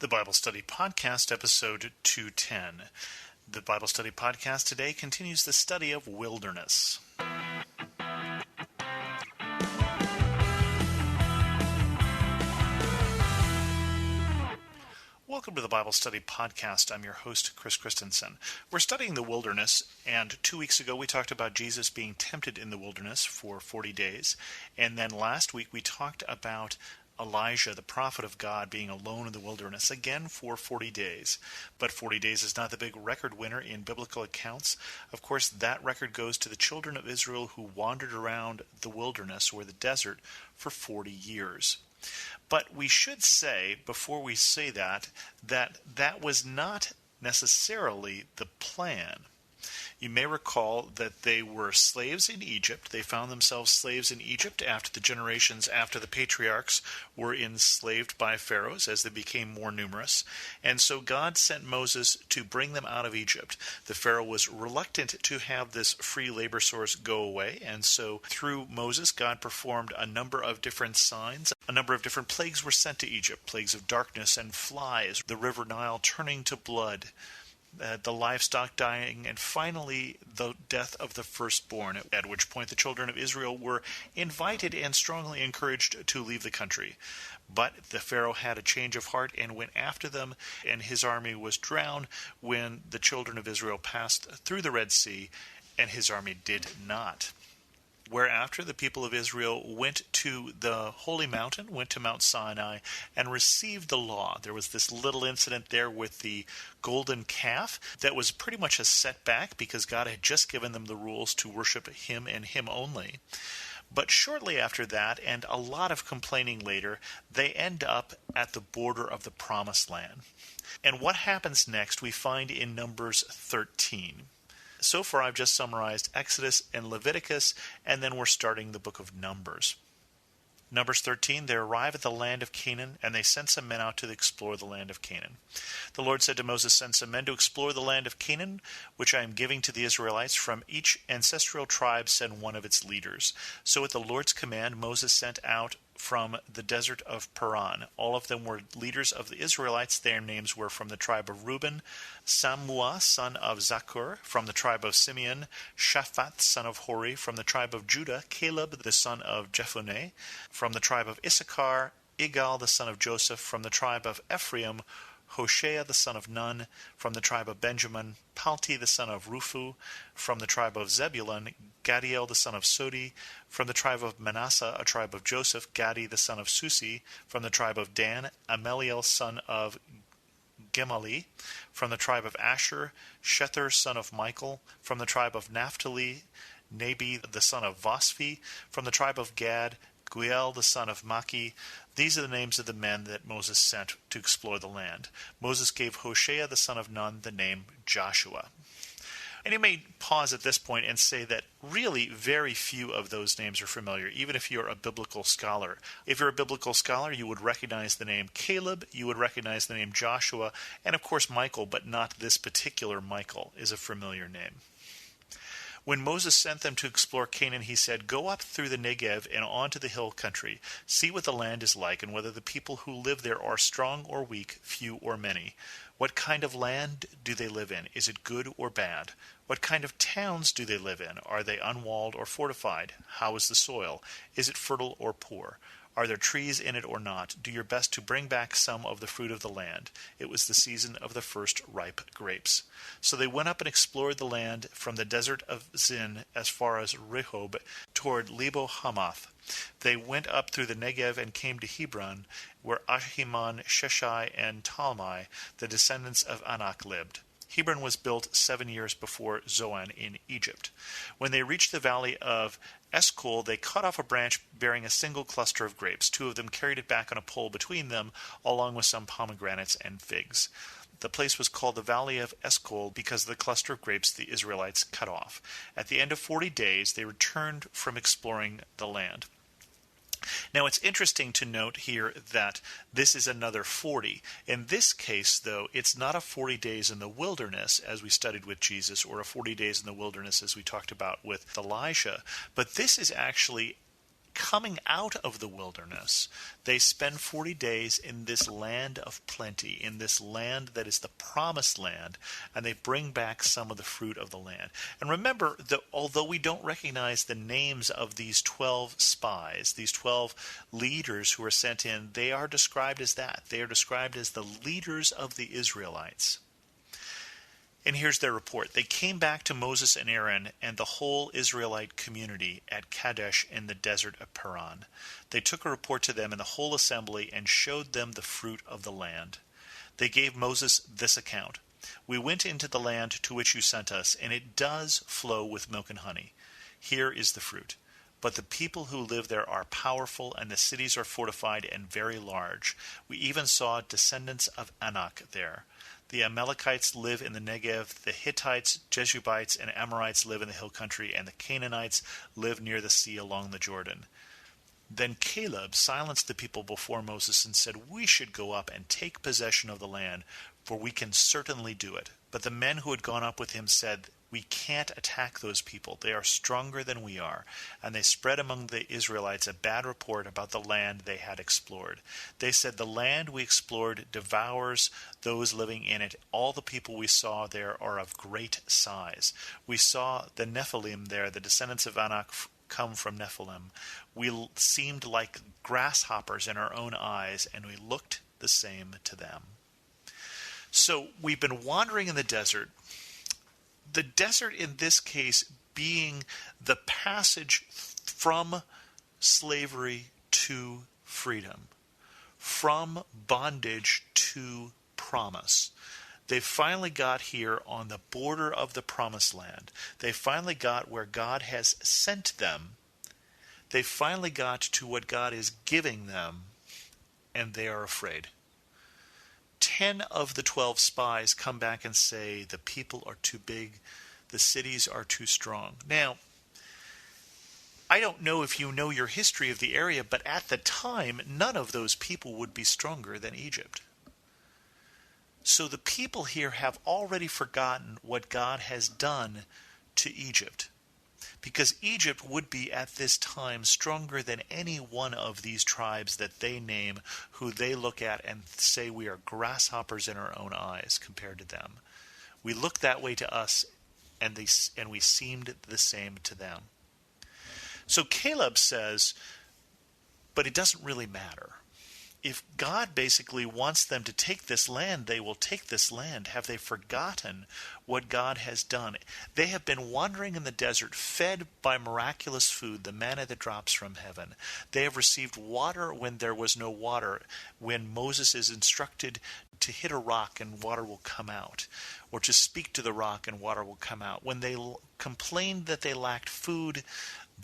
The Bible Study Podcast, episode 210. The Bible Study Podcast today continues the study of wilderness. Welcome to the Bible Study Podcast. I'm your host, Chris Christensen. We're studying the wilderness, and 2 weeks ago we talked about Jesus being tempted in the wilderness for 40 days. And then last week we talked about Elijah, the prophet of God, being alone in the wilderness again for 40 days. But 40 days is not the big record winner in biblical accounts. Of course, that record goes to the children of Israel who wandered around the wilderness or the desert for 40 years. But we should say, before we say that was not necessarily the plan. You may recall that they were slaves in Egypt. They found themselves slaves in Egypt after the generations after the patriarchs were enslaved by pharaohs as they became more numerous. And so God sent Moses to bring them out of Egypt. The Pharaoh was reluctant to have this free labor source go away, and so through Moses, God performed a number of different signs. A number of different plagues were sent to Egypt, plagues of darkness and flies, the river Nile turning to blood, the livestock dying, and finally the death of the firstborn, at which point the children of Israel were invited and strongly encouraged to leave the country. But the Pharaoh had a change of heart and went after them, and his army was drowned when the children of Israel passed through the Red Sea, and his army did not. Whereafter the people of Israel went to the holy mountain, went to Mount Sinai, and received the law. There was this little incident there with the golden calf that was pretty much a setback because God had just given them the rules to worship Him and Him only. But shortly after that, and a lot of complaining later, they end up at the border of the Promised Land. And what happens next we find in Numbers 13. So far, I've just summarized Exodus and Leviticus, and then we're starting the book of Numbers. Numbers 13, they arrive at the land of Canaan, and they send some men out to explore the land of Canaan. The Lord said to Moses, "Send some men to explore the land of Canaan, which I am giving to the Israelites. From each ancestral tribe send one of its leaders." So at the Lord's command, Moses sent out from the desert of Paran. All of them were leaders of the Israelites. Their names were from the tribe of Reuben, Sammua, son of Zakur, from the tribe of Simeon, Shaphat, son of Hori, from the tribe of Judah, Caleb, the son of Jephunneh, from the tribe of Issachar, Igal, the son of Joseph, from the tribe of Ephraim, Hoshea, the son of Nun, from the tribe of Benjamin, Palti, the son of Ruphu, from the tribe of Zebulun, Gadiel, the son of Sodi, from the tribe of Manasseh, a tribe of Joseph, Gadi, the son of Susi, from the tribe of Dan, Ameliel, son of Gemali, from the tribe of Asher, Shether, son of Michael, from the tribe of Naphtali, Nabi, the son of Vosphi, from the tribe of Gad, Guiel, the son of Maki. These are the names of the men that Moses sent to explore the land. Moses gave Hoshea, the son of Nun, the name Joshua. And you may pause at this point and say that really very few of those names are familiar, even if you're a biblical scholar. If you're a biblical scholar, you would recognize the name Caleb, you would recognize the name Joshua, and of course Michael, but not this particular Michael is a familiar name. When Moses sent them to explore Canaan, he said, "Go up through the Negev and on to the hill country. See what the land is like, and whether the people who live there are strong or weak, few or many. What kind of land do they live in? Is it good or bad? What kind of towns do they live in? Are they unwalled or fortified? How is the soil? Is it fertile or poor? Are there trees in it or not? Do your best to bring back some of the fruit of the land." It was the season of the first ripe grapes. So they went up and explored the land from the desert of Zin as far as Rehob toward Lebo Hamath. They went up through the Negev and came to Hebron, where Ahiman, Sheshai, and Talmai, the descendants of Anak, lived. Hebron was built 7 years before Zoan in Egypt. When they reached the valley of Eshcol, they cut off a branch bearing a single cluster of grapes. 2 of them carried it back on a pole between them, along with some pomegranates and figs. The place was called the Valley of Eshcol because of the cluster of grapes the Israelites cut off. At the end of 40 days, they returned from exploring the land. Now, it's interesting to note here that this is another 40. In this case, though, it's not a 40 days in the wilderness, as we studied with Jesus, or a 40 days in the wilderness, as we talked about with Elijah, but this is actually coming out of the wilderness, they spend 40 days in this land of plenty, in this land that is the promised land, and they bring back some of the fruit of the land. And remember that although we don't recognize the names of these 12 spies, these 12 leaders who are sent in, they are described as that. They are described as the leaders of the Israelites. And here's their report. They came back to Moses and Aaron and the whole Israelite community at Kadesh in the desert of Paran. They took a report to them in the whole assembly and showed them the fruit of the land. They gave Moses this account. We went into the land to which you sent us, and it does flow with milk and honey. Here is the fruit. But the people who live there are powerful, and the cities are fortified and very large. We even saw descendants of Anak there. The Amalekites live in the Negev, the Hittites, Jebusites, and Amorites live in the hill country, and the Canaanites live near the sea along the Jordan. Then Caleb silenced the people before Moses and said, We should go up and take possession of the land, for we can certainly do it. But the men who had gone up with him said, We can't attack those people. They are stronger than we are. And they spread among the Israelites a bad report about the land they had explored. They said, The land we explored devours those living in it. All the people we saw there are of great size. We saw the Nephilim there, the descendants of Anak come from Nephilim. We seemed like grasshoppers in our own eyes, and we looked the same to them. So we've been wandering in the desert. The desert in this case being the passage from slavery to freedom, from bondage to promise. They finally got here on the border of the promised land. They finally got where God has sent them. They finally got to what God is giving them, and they are afraid. 10 of the 12 spies come back and say, the people are too big, the cities are too strong. Now, I don't know if you know your history of the area, but at the time, none of those people would be stronger than Egypt. So the people here have already forgotten what God has done to Egypt, because Egypt would be at this time stronger than any one of these tribes that they name, who they look at and say we are grasshoppers in our own eyes compared to them. We look that way to us, and we seemed the same to them. So Caleb says, but it doesn't really matter. If God basically wants them to take this land, they will take this land. Have they forgotten what God has done? They have been wandering in the desert, fed by miraculous food, the manna that drops from heaven. They have received water when there was no water, when Moses is instructed to hit a rock and water will come out, or to speak to the rock and water will come out. When they complained that they lacked food,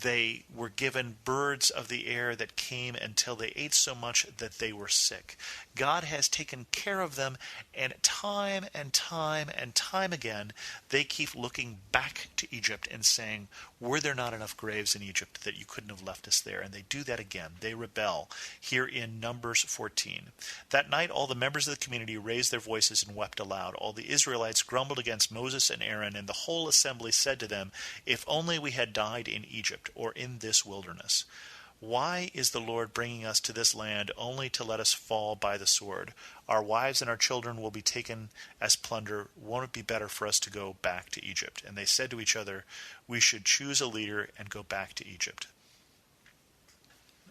they were given birds of the air that came until they ate so much that they were sick. God has taken care of them, and time and time and time again, they keep looking back to Egypt and saying, were there not enough graves in Egypt that you couldn't have left us there? And they do that again. They rebel here in Numbers 14. That night, all the members of the community raised their voices and wept aloud. All the Israelites grumbled against Moses and Aaron, and the whole assembly said to them, if only we had died in Egypt, or in this wilderness. Why is the Lord bringing us to this land only to let us fall by the sword? Our wives and our children will be taken as plunder. Won't it be better for us to go back to Egypt? And they said to each other, we should choose a leader and go back to Egypt.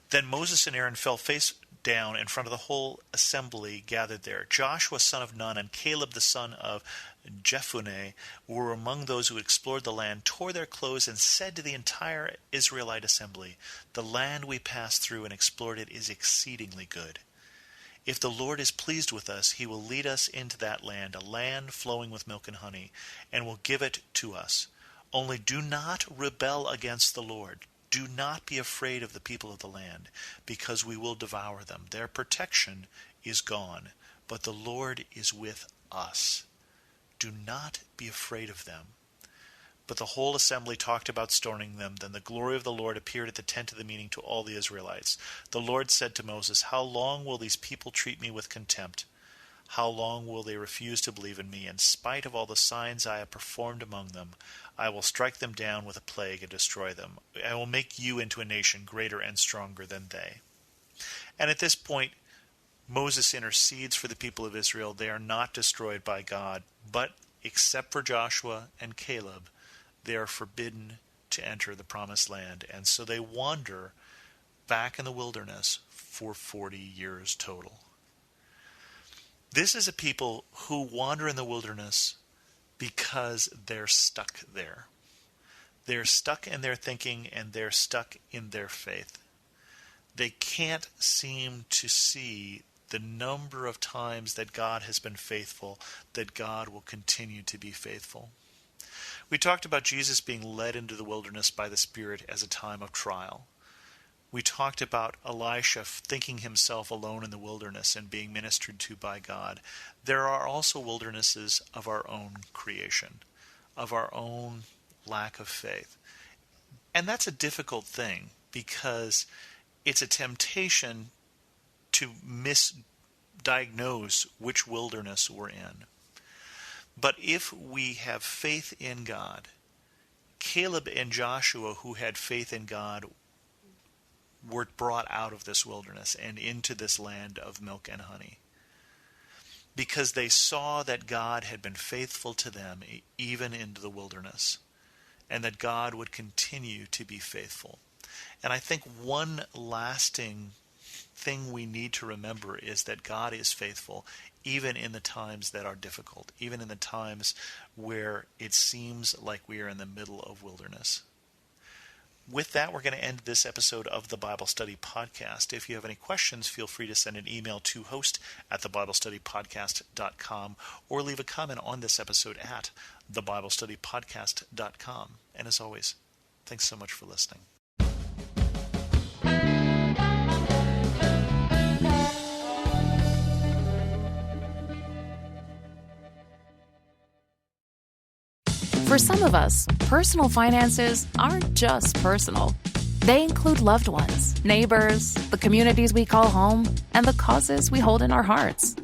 Then Moses and Aaron fell face down in front of the whole assembly gathered there. Joshua son of Nun and Caleb the son of Jephunneh were among those who explored the land, tore their clothes, and said to the entire Israelite assembly, the land we passed through and explored it is exceedingly good. If the Lord is pleased with us, he will lead us into that land, a land flowing with milk and honey, and will give it to us. Only do not rebel against the Lord. Do not be afraid of the people of the land, because we will devour them. Their protection is gone, but the Lord is with us. Do not be afraid of them. But the whole assembly talked about stoning them. Then the glory of the Lord appeared at the tent of the meeting to all the Israelites. The Lord said to Moses, how long will these people treat me with contempt? How long will they refuse to believe in me? In spite of all the signs I have performed among them, I will strike them down with a plague and destroy them. I will make you into a nation greater and stronger than they. And at this point, Moses intercedes for the people of Israel. They are not destroyed by God, but except for Joshua and Caleb, they are forbidden to enter the promised land. And so they wander back in the wilderness for 40 years total. This is a people who wander in the wilderness because they're stuck there. They're stuck in their thinking and they're stuck in their faith. They can't seem to see the number of times that God has been faithful, that God will continue to be faithful. We talked about Jesus being led into the wilderness by the Spirit as a time of trial. We talked about Elisha thinking himself alone in the wilderness and being ministered to by God. There are also wildernesses of our own creation, of our own lack of faith. And that's a difficult thing because it's a temptation to misdiagnose which wilderness we're in. But if we have faith in God, Caleb and Joshua, who had faith in God, were brought out of this wilderness and into this land of milk and honey, because they saw that God had been faithful to them even into the wilderness, and that God would continue to be faithful. And I think one lasting thing we need to remember is that God is faithful even in the times that are difficult, even in the times where it seems like we are in the middle of wilderness. With that, we're going to end this episode of the Bible Study Podcast. If you have any questions, feel free to send an email to host@thebiblestudypodcast.com or leave a comment on this episode at thebiblestudypodcast.com. And as always, thanks so much for listening. For some of us, personal finances aren't just personal. They include loved ones, neighbors, the communities we call home, and the causes we hold in our hearts.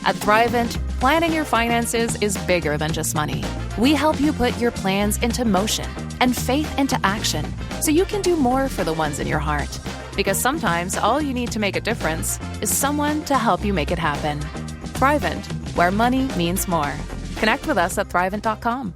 At Thrivent, planning your finances is bigger than just money. We help you put your plans into motion and faith into action so you can do more for the ones in your heart. Because sometimes all you need to make a difference is someone to help you make it happen. Thrivent, where money means more. Connect with us at Thrivent.com.